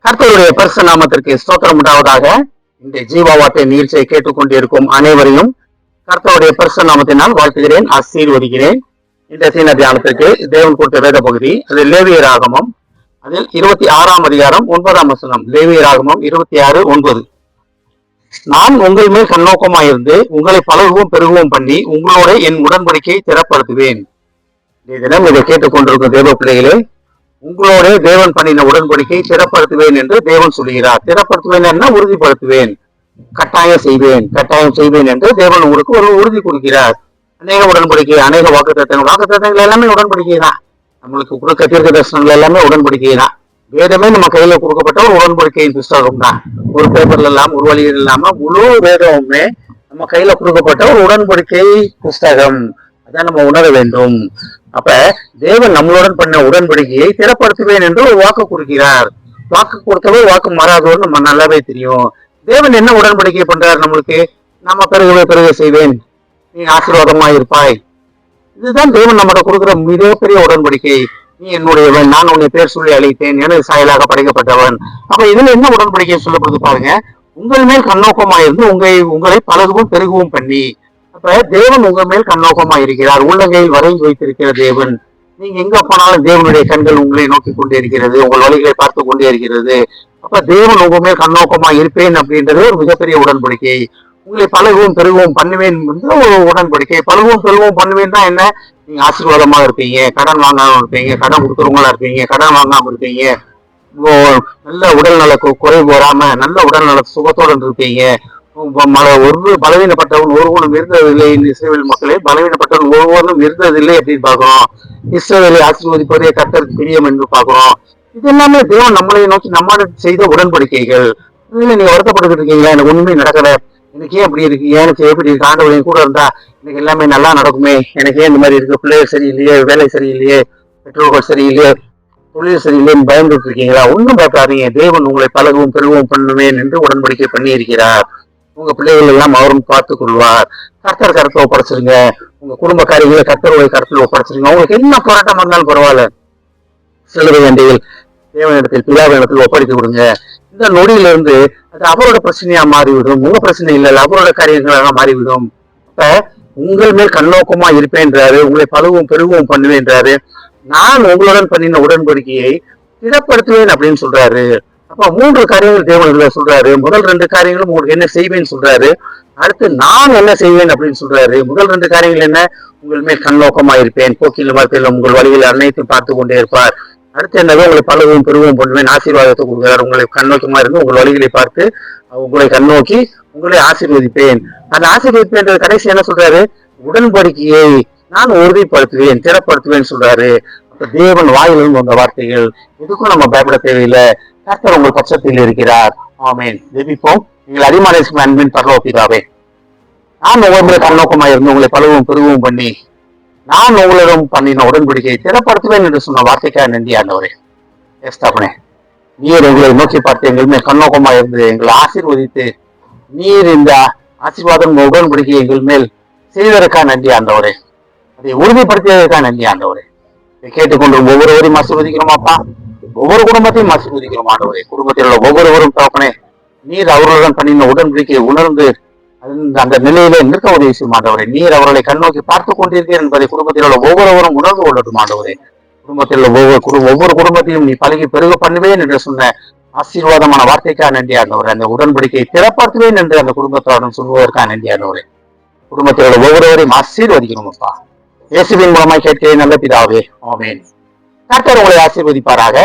கர்த்தருடைய பரிசு நாமத்திற்கு ஸ்தோத்திரம் உண்டாவதாக. இந்த ஜீவா வார்த்தை நிகழ்ச்சியை கேட்டுக்கொண்டிருக்கும் அனைவரையும் கர்த்தருடைய பரிசு நாமத்தினால் வாழ்த்துகிறேன், ஆசீர்வதிக்கிறேன். இந்த சீன தியானத்திற்கு தேவன் கொடுத்த வேத பகுதி அது லேவியர் ஆகமம், அதில் 26ஆம் அதிகாரம் 9ஆம் வசனம். லேவியர் ஆகமம் 26:9. நான் உங்கள் மேல் கண்ணோக்கமாயிருந்து உங்களை பழகவும் பெருகவும் பண்ணி உங்களோட என் உடன்படிக்கையை திறப்படுத்துவேன். தினம் இதை கேட்டுக்கொண்டிருக்கும் தேவ பிள்ளைகளே, உங்களோட தேவன் பண்ணின உடன்படிக்கை திறப்படுத்துவேன் என்று தேவன் சொல்லுகிறார். திறப்படுத்துவேன் என்ன? உறுதிப்படுத்துவேன், கட்டாயம் செய்வேன் என்று தேவன் உங்களுக்கு ஒரு உறுதி கொடுக்கிறார். அநேக உடன்படிக்கை, அநேக வாக்குத்தத்தங்கள் எல்லாமே உடன்படிக்கை தான். நம்மளுக்கு கொடுக்க தீர்க்க தரிசனங்கள் எல்லாமே உடன்படிக்கை தான். வேதமே நம்ம கையில கொடுக்கப்பட்ட ஒரு உடன்படிக்கையின் புஸ்தகம் தான். ஒரு பேப்பர்ல இல்லாம, ஒரு வழியில் இல்லாம முழு வேதமுமே நம்ம கையில கொடுக்கப்பட்ட ஒரு உடன்படிக்கை புஸ்தகம். அதான் நம்ம உணர வேண்டும். அப்ப தேவன் நம்மளுடன் பண்ண உடன்படிக்கையை திறப்படுத்துவேன் என்று ஒரு வாக்கு கொடுக்கிறார். வாக்கு கொடுத்தவர் வாக்கு மாறாதவர் நம்ம நல்லாவே தெரியும். தேவன் என்ன உடன்படிக்கை பண்றாரு நம்மளுக்கு? நம்ம பெருக செய்வேன், நீ ஆசீர்வாதமா இருப்பாய். இதுதான் தேவன் நம்மகிட்ட கொடுக்குற மிகப்பெரிய உடன்படிக்கை. நீ என்னுடையவன், நான் உன்னை பேர் சொல்லி அழைத்தேன், எனது சாயலாக படைக்கப்பட்டவன். அப்ப இதுல என்ன உடன்படிக்கை சொல்லப்படுது பாருங்க. உங்கள் மேல் கண்ணோக்கமாயிருந்து உங்களை பழகவும் பெருகவும் பண்ணி. அப்ப தேவன் உங்க மேல் கண்ணோக்கமா இருக்கிறார், உள்ளங்கையில் வரைந்து வைத்திருக்கிற தேவன். நீங்க எங்க போனாலும் தேவனுடைய கண்கள் உங்களை நோக்கி கொண்டே இருக்கிறது, உங்கள் வழிகளை பார்த்து கொண்டே இருக்கிறது. அப்ப தேவன் உங்க மேல் கண்ணோக்கமா இருப்பேன் அப்படின்றது ஒரு மிகப்பெரிய உடன்படிக்கை. உங்களை பழகவும் பெருகவும் பண்ணுவேன் ஒரு உடன்படிக்கை. பழகவும் பெருகவும் பண்ணுவேன் தான் என்ன? நீங்க ஆசீர்வாதமா இருப்பீங்க, கடன் வாங்காம இருப்பீங்க, கடன் கொடுக்குறவங்களா இருப்பீங்க, கடன் வாங்காம இருப்பீங்க, நல்ல உடல் நல குறைவு வராம நல்ல உடல் நல சுகத்தோடு இருப்பீங்க. ஒரு பலவீனப்பட்டவன் ஒருவனும் இருந்ததில்லை. இஸ்ரவேல் மக்களே, பலவீனப்பட்டவன் ஒருவனும் இருந்ததில்லை அப்படின்னு பாக்குறோம். இஸ்ரவேலை ஆசீர்வதிப்பதே கர்த்தருக்கு பிரியம் என்று பாக்குறோம். இது எல்லாமே தேவன் நம்மளை நோக்கி நம்ம செய்த உடன்படிக்கைகள். நீங்க வருத்தப்பட்டு இருக்கீங்களா? எனக்கு ஒண்ணுமே நடக்கல, எனக்கு ஏன் அப்படி இருக்கு, எனக்கு எப்படி இருக்கு, ஆண்டவரையும் கூட இருந்தா எனக்கு எல்லாமே நல்லா நடக்குமே, எனக்கு ஏன் இந்த மாதிரி இருக்கு, பிள்ளைகள் சரியில்லையே, வேலை சரியில்லையே, பெற்றோர்கள் சரியில்லையே, தொழில் சரியில்லைன்னு பயந்துட்டு இருக்கீங்களா? ஒன்னும் பயப்படாதீங்க. தேவன் உங்களை பழகவும் பெருகவும் பண்ணுவேன் என்று உடன்படிக்கை பண்ணி இருக்கிறார். உங்க பிள்ளைகள் எல்லாம் அவரும் பார்த்துக் கொள்வார். கர்த்தரை ஒப்படைச்சிருங்க. உங்க குடும்ப காரியங்களை கர்த்தருடைய கருத்தில் ஒப்படைச்சிருங்க. உங்களுக்கு என்ன போராட்டமா இருந்தாலும் பரவாயில்ல, சிலுவை வேண்டிகள் தேவனிடத்தில், பிதாவினிடத்தில் ஒப்படைத்து கொடுங்க. இந்த நொடியிலிருந்து அது அவரோட பிரச்சனையா மாறிவிடும். உங்க பிரச்சனை இல்லை, அவரோட காரியங்களாக மாறிவிடும். அப்ப உங்கள் மேல் கண்ணோக்கமா இருப்பேன்றாரு, உங்களை பழகவும் பெருகவும் பண்ணுவேன்றாரு. நான் உங்களுடன் பண்ணின உடன்படிக்கையை திடப்படுத்துவேன் அப்படின்னு சொல்றாரு. அப்ப 3 காரியங்கள் தேவன் சொல்றாரு. முதல் 2 காரியங்களும் உங்களுக்கு என்ன செய்வேன்னு சொல்றாரு. அடுத்து நான் என்ன செய்வேன் அப்படின்னு சொல்றாரு. முதல் 2 காரியங்கள் என்ன? உங்கள் மேல் கண்ணோக்கமா இருப்பேன், போக்கில் மரத்தில் உங்கள் வழியில் அனைத்தும் பார்த்து கொண்டே இருப்பார். அடுத்து என்னவோ உங்களை பழகவும் பெருகவும் பண்ணுவேன், ஆசீர்வாதத்தை கொடுக்கிறார். உங்களை கண்ணோக்கமா இருந்து உங்கள் வழிகளை பார்த்து உங்களை கண்ணோக்கி உங்களை ஆசீர்வதிப்பேன். அந்த ஆசீர்வதிப்பேன் கடைசி என்ன சொல்றாரு? உடன்படிக்கையை நான் உறுதிப்படுத்துவேன், திறப்படுத்துவேன் சொல்றாரு. அப்ப தேவன் வாயிலிருந்து வந்த வார்த்தைகள். எதுக்கும் நம்ம பயப்பட தேவையில்லை. கர்த்தர் உங்கள் பட்சத்தில் இருக்கிறார். ஆமென். ஜெபிப்போம். நீங்கள் அதிகமான அன்பின் பரலோக பிதாவே, நான் ஒவ்வொரு கண்ணோக்கமாக இருந்து உங்களை பழகவும் பெருகவும் பண்ணி நான் உங்களிடம் பண்ணின உடன்படிக்கையை திறப்படுத்துவேன் என்று சொன்ன வார்த்தைக்காக நன்றி ஆண்டவரே. ஏஸ்தாபனே, நீர் உங்களை நோக்கி பார்த்து எங்கள் மேல் கண்ணோக்கமாக இருந்து எங்களை ஆசீர்வதித்து நீர் இந்த ஆசீர்வாதம் உடன்படிக்கையை எங்கள் மேல் செய்வதற்காக நன்றி ஆண்டவரே. அதை உறுதிப்படுத்தியதற்காக நன்றி ஆண்டவரே. இதை கேட்டுக்கொண்டு ஒவ்வொருவரையும் ஆசீர்வதிக்கிறோம் அப்பா. ஒவ்வொரு குடும்பத்தையும் ஆசீர்வதிக்கிறோம் ஆண்டவரே. குடும்பத்தில் உள்ள ஒவ்வொருவரும் தகப்பனே, நீர் அவர்களுடன் பண்ணின உடன்படிக்கையை உணர்ந்து அந்த நிலையிலே நிற்க உதவி செய்யும் ஆண்டவரே. நீர் அவர்களை கண்ணோக்கி பார்த்து கொண்டிருக்கிறேன் என்பதை குடும்பத்தில் உள்ள ஒவ்வொருவரும் உணர்ந்து கொள்ளட்டும் ஆண்டவரே. குடும்பத்தில் உள்ள ஒவ்வொரு குடும்பத்தையும் நீ பழகி பெருக பண்ணுவேன் என்று சொன்ன ஆசீர்வாதமான வார்த்தைக்காக நன்றி ஆண்டவரே. அந்த உடன்படிக்கையை திறப்படுத்துவேன் என்று அந்த குடும்பத்தோடன் சொல்வதற்காக நன்றி ஆண்டவரே. குடும்பத்தில் உள்ள ஒவ்வொருவரையும் ஆசீர்வதிக்கணும் அப்பா. இயேசுவின் மூலமாய் கேட்கிறேன் நல்ல பிதாவே. ஆமென். கர்த்தர் உங்களை ஆசீர்வதிப்பாராக.